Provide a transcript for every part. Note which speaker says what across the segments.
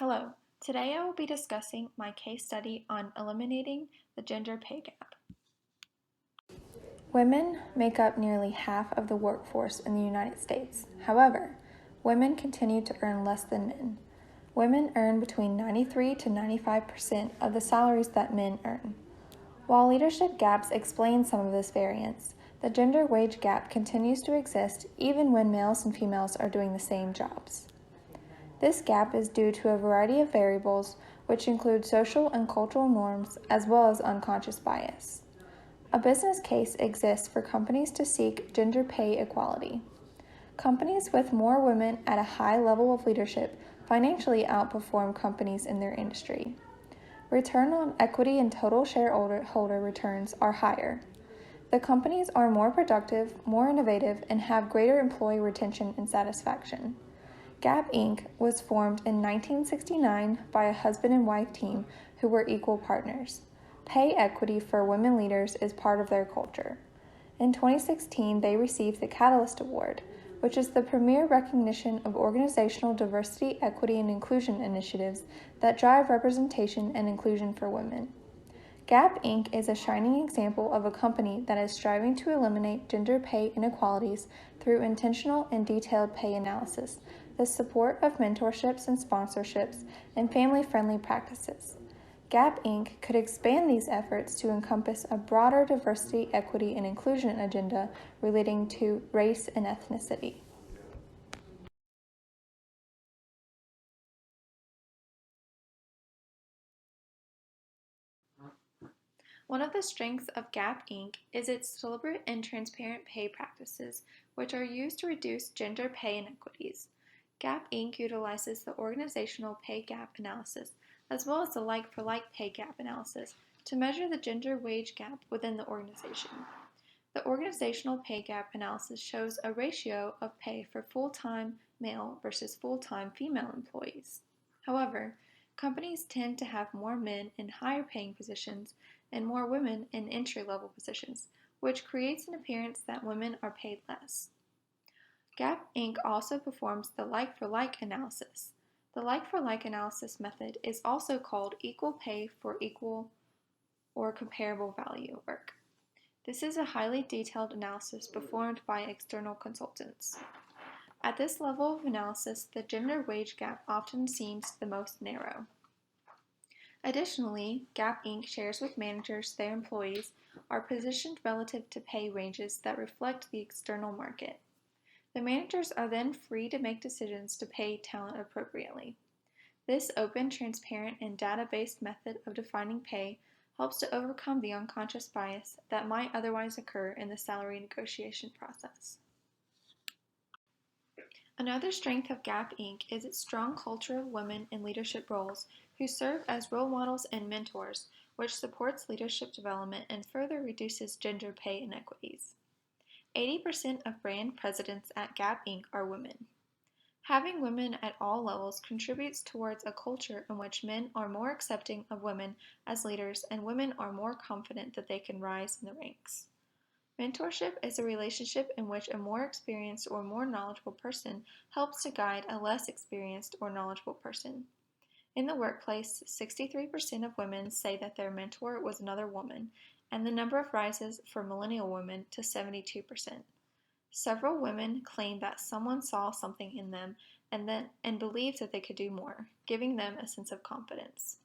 Speaker 1: Hello, today I will be discussing my case study on eliminating the gender pay gap. Women make up nearly half of the workforce in the United States. However, women continue to earn less than men. Women earn between 93 to 95% of the salaries that men earn. While leadership gaps explain some of this variance, the gender wage gap continues to exist even when males and females are doing the same jobs. This gap is due to a variety of variables, which include social and cultural norms as well as unconscious bias. A business case exists for companies to seek gender pay equality. Companies with more women at a high level of leadership financially outperform companies in their industry. Return on equity and total shareholder returns are higher. The companies are more productive, more innovative, and have greater employee retention and satisfaction. Gap Inc. was formed in 1969 by a husband and wife team who were equal partners. Pay equity for women leaders is part of their culture. In 2016, they received the Catalyst Award, which is the premier recognition of organizational diversity, equity, and inclusion initiatives that drive representation and inclusion for women. Gap Inc. is a shining example of a company that is striving to eliminate gender pay inequalities through intentional and detailed pay analysis, the support of mentorships and sponsorships, and family-friendly practices. Gap Inc. could expand these efforts to encompass a broader diversity, equity, and inclusion agenda relating to race and ethnicity. One of the strengths of Gap Inc. is its deliberate and transparent pay practices, which are used to reduce gender pay inequities. Gap Inc. utilizes the organizational pay gap analysis, as well as the like-for-like pay gap analysis, to measure the gender wage gap within the organization. The organizational pay gap analysis shows a ratio of pay for full-time male versus full-time female employees. However, companies tend to have more men in higher paying positions and more women in entry-level positions, which creates an appearance that women are paid less. Gap Inc. also performs the like-for-like analysis. The like-for-like analysis method is also called equal pay for equal or comparable value work. This is a highly detailed analysis performed by external consultants. At this level of analysis, the gender wage gap often seems the most narrow. Additionally, Gap Inc. shares with managers their employees are positioned relative to pay ranges that reflect the external market. The managers are then free to make decisions to pay talent appropriately. This open, transparent, and data-based method of defining pay helps to overcome the unconscious bias that might otherwise occur in the salary negotiation process. Another strength of Gap Inc. is its strong culture of women in leadership roles who serve as role models and mentors, which supports leadership development and further reduces gender pay inequities. 80% of brand presidents at Gap Inc. are women. Having women at all levels contributes towards a culture in which men are more accepting of women as leaders and women are more confident that they can rise in the ranks. Mentorship is a relationship in which a more experienced or more knowledgeable person helps to guide a less experienced or knowledgeable person. In the workplace, 63% of women say that their mentor was another woman, and the number rises for millennial women to 72%. Several women claim that someone saw something in them and believed that they could do more, giving them a sense of confidence.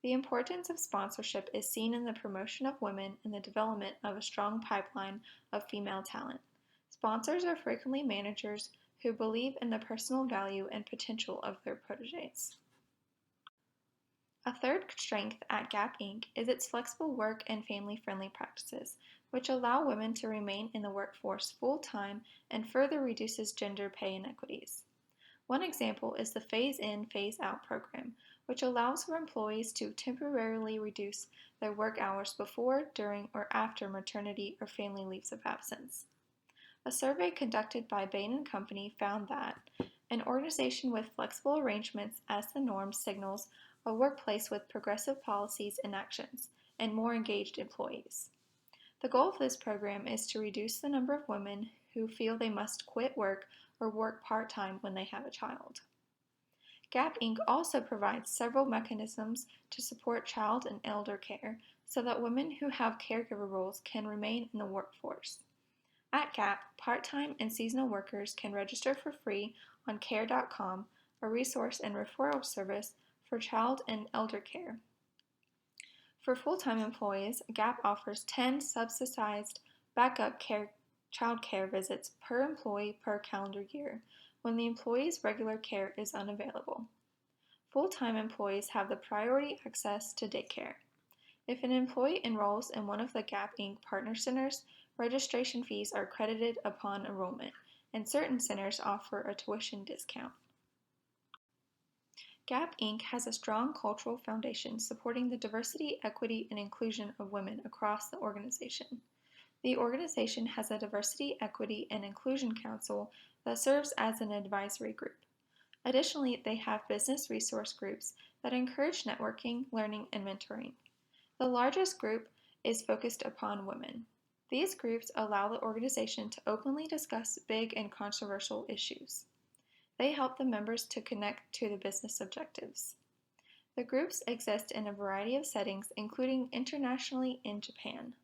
Speaker 1: The importance of sponsorship is seen in the promotion of women and the development of a strong pipeline of female talent. Sponsors are frequently managers who believe in the personal value and potential of their proteges. A third strength at Gap Inc. is its flexible work and family-friendly practices, which allow women to remain in the workforce full-time and further reduces gender pay inequities. One example is the phase-in, phase-out program, which allows for employees to temporarily reduce their work hours before, during, or after maternity or family leaves of absence. A survey conducted by Bain & Company found that an organization with flexible arrangements as the norm signals a workplace with progressive policies and actions, and more engaged employees. The goal of this program is to reduce the number of women who feel they must quit work or work part-time when they have a child. Gap Inc. also provides several mechanisms to support child and elder care so that women who have caregiver roles can remain in the workforce. At Gap, part-time and seasonal workers can register for free on care.com, a resource and referral service for child and elder care. For full-time employees, Gap offers 10 subsidized backup child care visits per employee per calendar year when the employee's regular care is unavailable. Full-time employees have the priority access to daycare. If an employee enrolls in one of the Gap Inc. partner centers, registration fees are credited upon enrollment, and certain centers offer a tuition discount. Gap Inc. has a strong cultural foundation supporting the diversity, equity, and inclusion of women across the organization. The organization has a Diversity, Equity, and Inclusion Council that serves as an advisory group. Additionally, they have business resource groups that encourage networking, learning, and mentoring. The largest group is focused upon women. These groups allow the organization to openly discuss big and controversial issues. They help the members to connect to the business objectives. The groups exist in a variety of settings, including internationally in Japan.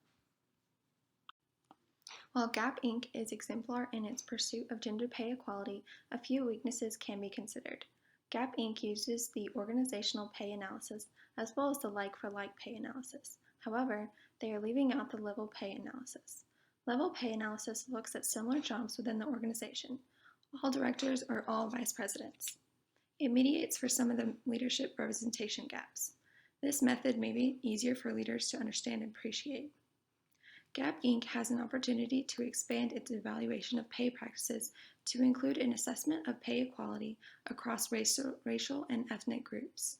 Speaker 1: While Gap Inc. is exemplar in its pursuit of gender pay equality, a few weaknesses can be considered. Gap Inc. uses the organizational pay analysis as well as the like-for-like pay analysis. However, they are leaving out the level pay analysis. Level pay analysis looks at similar jobs within the organization, all directors or all vice presidents. It mediates for some of the leadership representation gaps. This method may be easier for leaders to understand and appreciate. Gap Inc. has an opportunity to expand its evaluation of pay practices to include an assessment of pay equality across racial and ethnic groups.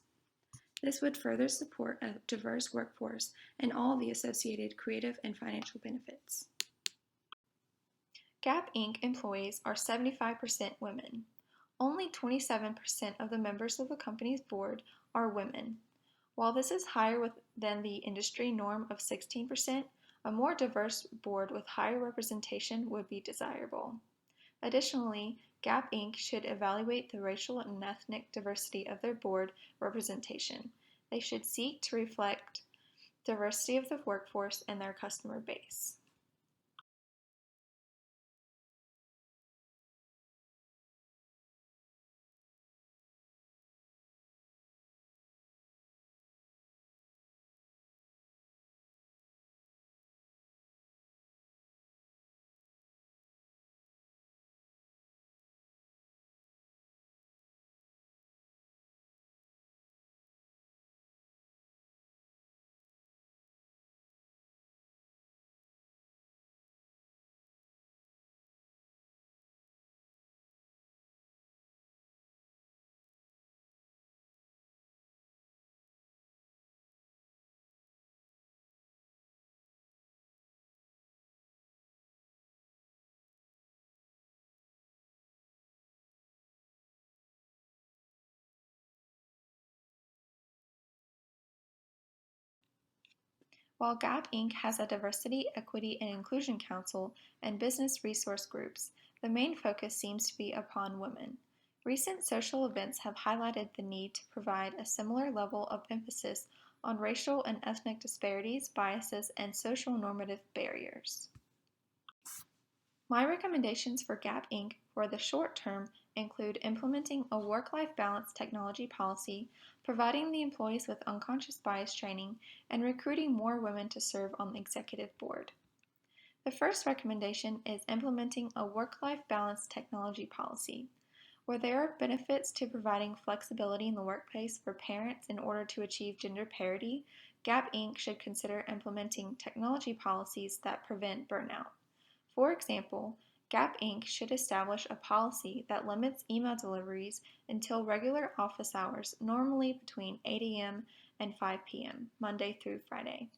Speaker 1: This would further support a diverse workforce and all the associated creative and financial benefits. Gap Inc. employees are 75% women. Only 27% of the members of the company's board are women. While this is higher than the industry norm of 16%, a more diverse board with higher representation would be desirable. Additionally, Gap Inc. should evaluate the racial and ethnic diversity of their board representation. They should seek to reflect diversity of the workforce and their customer base. While Gap Inc. has a Diversity, Equity, and Inclusion Council and business resource groups, the main focus seems to be upon women. Recent social events have highlighted the need to provide a similar level of emphasis on racial and ethnic disparities, biases, and social normative barriers. My recommendations for Gap Inc. for the short term include implementing a work-life balance technology policy, providing the employees with unconscious bias training, and recruiting more women to serve on the executive board. The first recommendation is implementing a work-life balance technology policy. Where there are benefits to providing flexibility in the workplace for parents in order to achieve gender parity, Gap Inc. should consider implementing technology policies that prevent burnout. For example, Gap Inc. should establish a policy that limits email deliveries until regular office hours, normally between 8 a.m. and 5 p.m., Monday through Friday.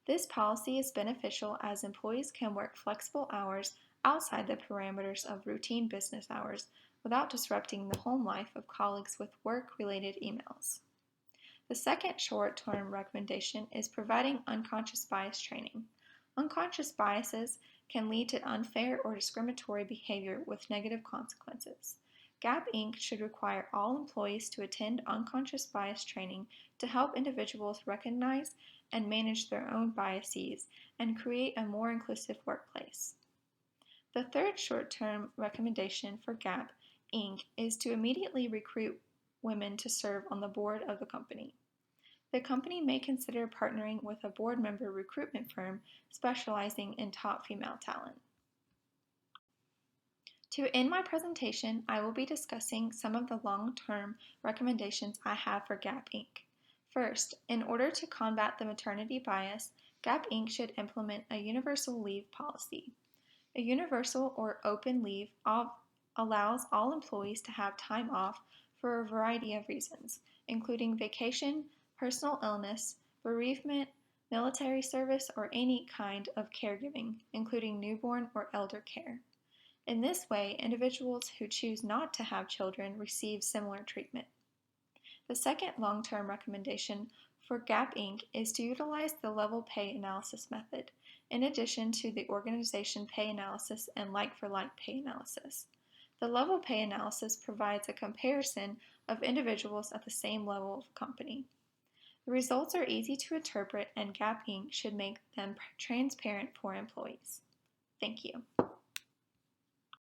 Speaker 1: This policy is beneficial as employees can work flexible hours outside the parameters of routine business hours without disrupting the home life of colleagues with work-related emails. The second short-term recommendation is providing unconscious bias training. Unconscious biases can lead to unfair or discriminatory behavior with negative consequences. Gap Inc. should require all employees to attend unconscious bias training to help individuals recognize and manage their own biases and create a more inclusive workplace. The third short-term recommendation for Gap Inc. is to immediately recruit women to serve on the board of the company. The company may consider partnering with a board member recruitment firm specializing in top female talent. To end my presentation, I will be discussing some of the long-term recommendations I have for Gap Inc. First, in order to combat the maternity bias, Gap Inc. should implement a universal leave policy. A universal or open leave allows all employees to have time off for a variety of reasons, including vacation, personal illness, bereavement, military service, or any kind of caregiving, including newborn or elder care. In this way, individuals who choose not to have children receive similar treatment. The second long-term recommendation for Gap Inc. is to utilize the level pay analysis method, in addition to the organization pay analysis and like-for-like pay analysis. The level pay analysis provides a comparison of individuals at the same level of company. The results are easy to interpret, and Gap Inc. should make them transparent for employees. Thank you.